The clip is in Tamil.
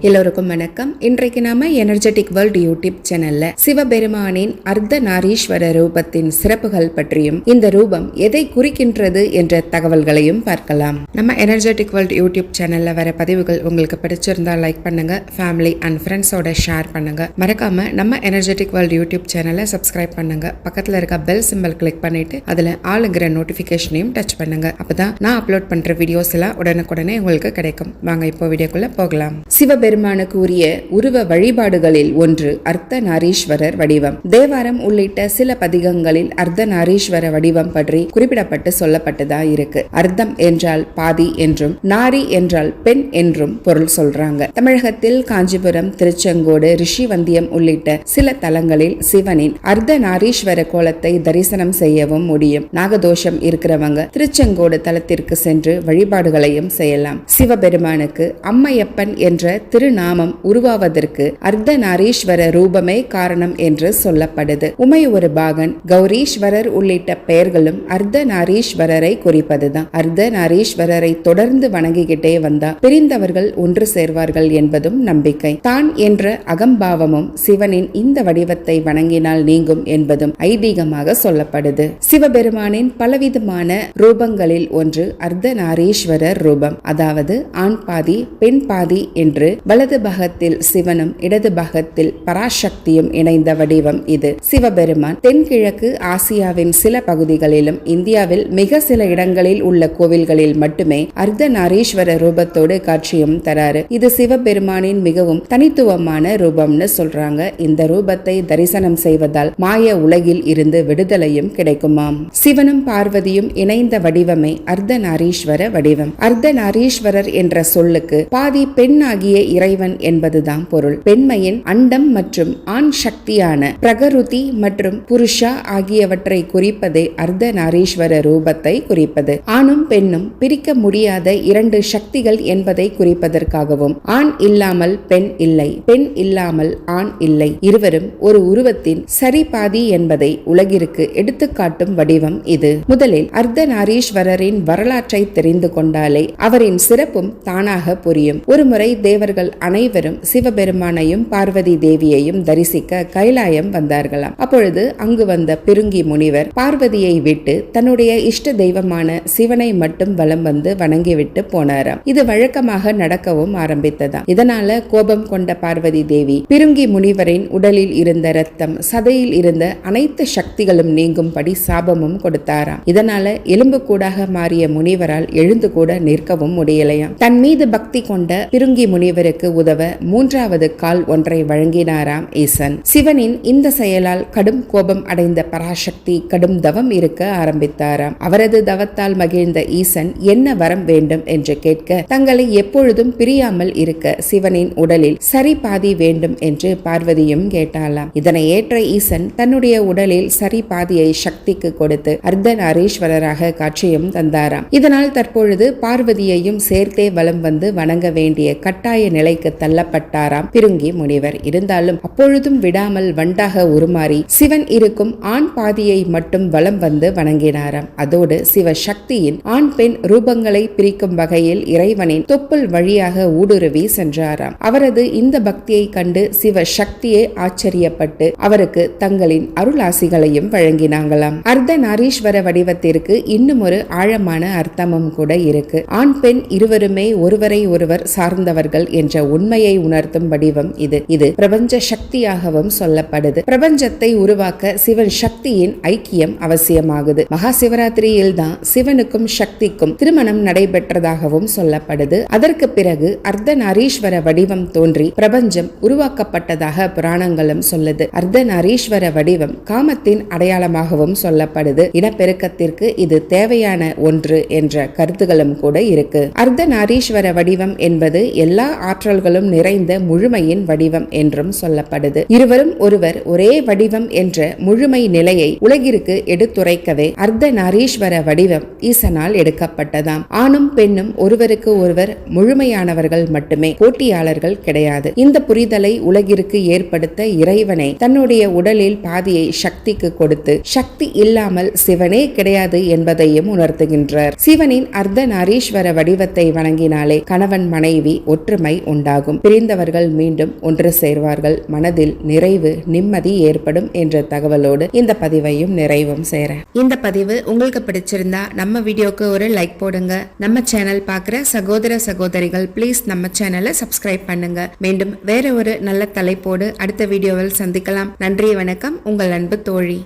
எல்லோருக்கும் வணக்கம். இன்றைக்கு நாம எனர்ஜெட்டிக் வேர்ல்ட் யூடியூப் சேனல்ல சிவபெருமானின் அர்த்த நாரீஸ்வர ரூபத்தின் சிறப்புகள் பற்றியும் இந்த ரூபம் எதை குறிக்கின்றது என்ற தகவல்களையும் பார்க்கலாம். நம்ம எனர்ஜெட்டிக் வேர்ல்ட் யூடியூப் சேனல்ல வர பதிவுகள் உங்களுக்கு பிடிச்சிருந்தா லைக் பண்ணுங்க, ஃபேமிலி அண்ட் ஃப்ரெண்ட்ஸோட ஷேர் பண்ணுங்க. மறக்காம நம்ம எனர்ஜெட்டிக் வேர்ல்ட் யூடியூப் சேனலை சப்ஸ்கிரைப் பண்ணுங்க. பக்கத்துல இருக்க பெல் சிம்பல் கிளிக் பண்ணிட்டு அதுல ஆளுங்கிற நோட்டிபிகேஷனையும் டச் பண்ணுங்க. அப்பதான் நான் அப்லோட் பண்ற வீடியோஸ் எல்லாம் உடனுக்குடனே உங்களுக்கு கிடைக்கும். வாங்க இப்போ வீடியோக்குள்ள போகலாம். சிவபெருமானுக்கு உரிய உருவ வழிபாடுகளில் ஒன்று அர்த்த நாரீஸ்வரர் வடிவம். தேவாரம் உள்ளிட்ட சில பதிகங்களில் அர்த்த நாரீஸ்வர வடிவம் பற்றி குறிப்பிடப்பட்டு சொல்லப்பட்டதா இருக்கு. அர்த்தம் என்றால் பாதி என்றும், நாரி என்றால் பெண் என்றும் பொருள் சொல்றாங்க. தமிழகத்தில் காஞ்சிபுரம், திருச்செங்கோடு, ரிஷிவந்தியம் உள்ளிட்ட சில தலங்களில் சிவனின் அர்த்த நாரீஸ்வர கோலத்தை தரிசனம் செய்யவும் முடியும். நாகதோஷம் இருக்கிறவங்க திருச்செங்கோடு தலத்திற்கு சென்று வழிபாடுகளையும் செய்யலாம். சிவபெருமானுக்கு அம்மையப்பன் என்ற திருநாமம் உருவாவதற்கு அர்த்த நாரீஸ்வர ரூபமே காரணம் என்று சொல்லப்படுது. உமை ஒரு பாகன், கௌரீஸ்வரர் உள்ளிட்ட பெயர்களும் அர்த்த நாரீஸ்வரரை குறிப்பதுதான். அர்த்த நாரீஸ்வரரை தொடர்ந்து வணங்கிக்கிட்டே வந்தா பிரிந்தவர்கள் ஒன்று சேர்வார்கள் என்பதும் நம்பிக்கை. தான் என்ற அகம்பாவமும் சிவனின் இந்த வடிவத்தை வணங்கினால் நீங்கும் என்பதும் ஐதீகமாக சொல்லப்படுது. சிவபெருமானின் பலவிதமான ரூபங்களில் ஒன்று அர்த்த நாரீஸ்வரர் ரூபம். அதாவது ஆண் பாதி பெண் பாதி என்று வலது பாகத்தில் சிவனும் இடது பாகத்தில் பராசக்தியும் இணைந்த வடிவம் இது. சிவபெருமான் தென்கிழக்கு ஆசியாவின் சில பகுதிகளிலும் இந்தியாவில் மிக சில இடங்களில் உள்ள கோவில்களில் மட்டுமே அர்த்த நாரீஸ்வர ரூபத்தோடு காட்சியும் தராரு. இது சிவபெருமானின் மிகவும் தனித்துவமான ரூபம்னு சொல்றாங்க. இந்த ரூபத்தை தரிசனம் செய்வதால் மாய உலகில் இருந்து விடுதலையும் கிடைக்குமாம். சிவனும் பார்வதியும் இணைந்த வடிவமே அர்த்த நாரீஸ்வர வடிவம். அர்த்த நாரீஸ்வரர் என்ற சொல்லுக்கு பாதி பெண் ஆகிய இறைவன் என்பதுதான் பொருள். பெண்மையின் அண்டம் மற்றும் ஆண் சக்தியான பிரகருதி மற்றும் புருஷா ஆகியவற்றை குறிப்பதே அர்த்த நாரீஸ்வர ரூபத்தை குறிப்பது. ஆணும் பெண்ணும் பிரிக்க முடியாத இரண்டு சக்திகள் என்பதை குறிப்பதற்காகவும் ஆண் இல்லாமல் பெண் இல்லை, பெண் இல்லாமல் ஆண் இல்லை, இருவரும் ஒரு உருவத்தின் சரி பாதி என்பதை உலகிற்கு எடுத்துக்காட்டும் வடிவம் இது. முதலில் அர்த்த நாரீஸ்வரரின் வரலாற்றை தெரிந்து கொண்டாலே அவரின் சிறப்பும் தானாக புரியும். ஒருமுறை தேவர்கள் அனைவரும் சிவபெருமானையும் பார்வதி தேவியையும் தரிசிக்க கைலாயம் வந்தார்களாம். அப்பொழுது அங்கு வந்த பிருங்கி முனிவர் பார்வதியை விட்டு தன்னுடைய இஷ்ட தெய்வமான சிவனை மட்டும் வலம் வந்து வணங்கிவிட்டு போனாராம். இது வழக்கமாக நடக்கவும் ஆரம்பித்ததாம். இதனால கோபம் கொண்ட பார்வதி தேவி பிருங்கி முனிவரின் உடலில் இருந்த ரத்தம், சதையில் இருந்த அனைத்து சக்திகளும் நீங்கும்படி சாபமும் கொடுத்தாராம். இதனால எலும்பு கூடாக மாறிய முனிவரால் எழுந்து கூட நிற்கவும் முடியலையாம். தன் மீது பக்தி கொண்ட பிருங்கி முனிவருக்கு உதவ மூன்றாவது கால் ஒன்றை வழங்கினாராம் ஈசன். சிவனின் இந்த செயலால் கடும் கோபம் அடைந்த பராசக்தி கடும் தவம் இருக்க ஆரம்பித்தாராம். அவரது தவத்தால் மகிழ்ந்த ஈசன் என்ன வரம் வேண்டும் என்று கேட்க தங்களை எப்பொழுதும் பிரியாமல் இருக்க சிவனின் உடலில் சரி பாதி வேண்டும் என்று பார்வதியும் கேட்டாளாம். இதனை ஏற்ற ஈசன் தன்னுடைய உடலில் சரி பாதியை சக்திக்கு கொடுத்து அர்த்த நாரீஸ்வரராக காட்சியும் தந்தாராம். இதனால் தற்பொழுது பார்வதியையும் சேர்த்தே வலம் வந்து வணங்க வேண்டிய கட்டாய நிலைக்கு தள்ளப்பட்டாராம் பிருங்கி முனிவர். இருந்தாலும் அப்பொழுதும் விடாமல் வண்டாக உருமாறி சிவன் இருக்கும் ஆண் பாதியை மட்டும் வலம் வந்து வணங்கினாராம். அதோடு சிவ சக்தியின் ஆண் பெண் ரூபங்களை பிரிக்கும் வகையில் இறைவனின் தொப்புள் வழியாக ஊடுருவி சென்றாராம். அவரது இந்த பக்தியை கண்டு சிவ சக்தியே ஆச்சரியப்பட்டு அவருக்கு தங்களின் அருளாசிகளையும் வழங்கினாங்களாம். அர்த்த நாரீஸ்வர வடிவத்திற்கு இன்னும் ஒரு ஆழமான அர்த்தமும் கூட இருக்கு. ஆண் பெண் இருவருமே ஒருவரை ஒருவர் சார்ந்தவர்கள் என்ற உண்மையை உணர்த்தும் வடிவம் இது. இது பிரபஞ்ச சக்தியாகவும் சொல்லப்படுது. பிரபஞ்சத்தை உருவாக்க சிவன் சக்தியின் ஐக்கியம் அவசியமாகுது. மகா சிவராத்திரியில் தான் சிவனுக்கும் சக்திக்கும் திருமணம் நடைபெற்றதாகவும் சொல்லப்படுது. அதற்கு பிறகு அர்த்த நாரீஸ்வர வடிவம் தோன்றி பிரபஞ்சம் உருவாக்கப்பட்டதாக புராணங்களும் சொல்லுது. அர்த்த நாரீஸ்வர வடிவம் காமத்தின் அடையாளமாகவும் சொல்லப்படுது. இனப்பெருக்கத்திற்கு இது தேவையான ஒன்று என்ற கருத்துகளும் கூட இருக்கு. அர்த்த நாரீஸ்வர வடிவம் என்பது எல்லா ஆற்றல்களும் நிறைந்த முழுமையின் வடிவம் என்றும் சொல்லப்படுது. இருவரும் ஒருவர் ஒரே வடிவம் என்ற முழுமை நிலையை உலகிற்கு எடுத்துரைக்கவே அர்த்த நாரீஸ்வர வடிவம் ஈசனால் எடுக்கப்பட்டதாம். ஆணும் பெண்ணும் ஒருவருக்கு ஒருவர் முழுமையானவர்கள் மட்டுமே, போட்டியாளர்கள் கிடையாது. இந்த புரிதலை உலகிற்கு ஏற்படுத்த இறைவனை தன்னுடைய உடலில் பாதியை சக்திக்கு கொடுத்து சக்தி இல்லாமல் சிவனே கிடையாது என்பதையும் உணர்த்துகின்றார். சிவனின் அர்த்த நாரீஸ்வர வடிவத்தை வணங்கினாலே கணவன் மனைவி ஒற்றுமை உண்டாகும். பிரிந்தவர்கள் மீண்டும் ஒன்று சேர்வார்கள். மனதில் நிறைவு, நிம்மதி ஏற்படும் என்ற தகவலோடு இந்த பதிவையும் நிறைவும் செய்றேன். இந்த பதிவு உங்களுக்கு பிடிச்சிருந்தா நம்ம வீடியோக்கு ஒரு லைக் போடுங்க. நம்ம சேனல் பார்க்குற சகோதர சகோதரிகள் ப்ளீஸ் நம்ம சேனலை சப்ஸ்கிரைப் பண்ணுங்க. மீண்டும் வேற ஒரு நல்ல தலைப்போடு அடுத்த வீடியோவில் சந்திக்கலாம். நன்றி, வணக்கம். உங்கள் அன்பு தோழி.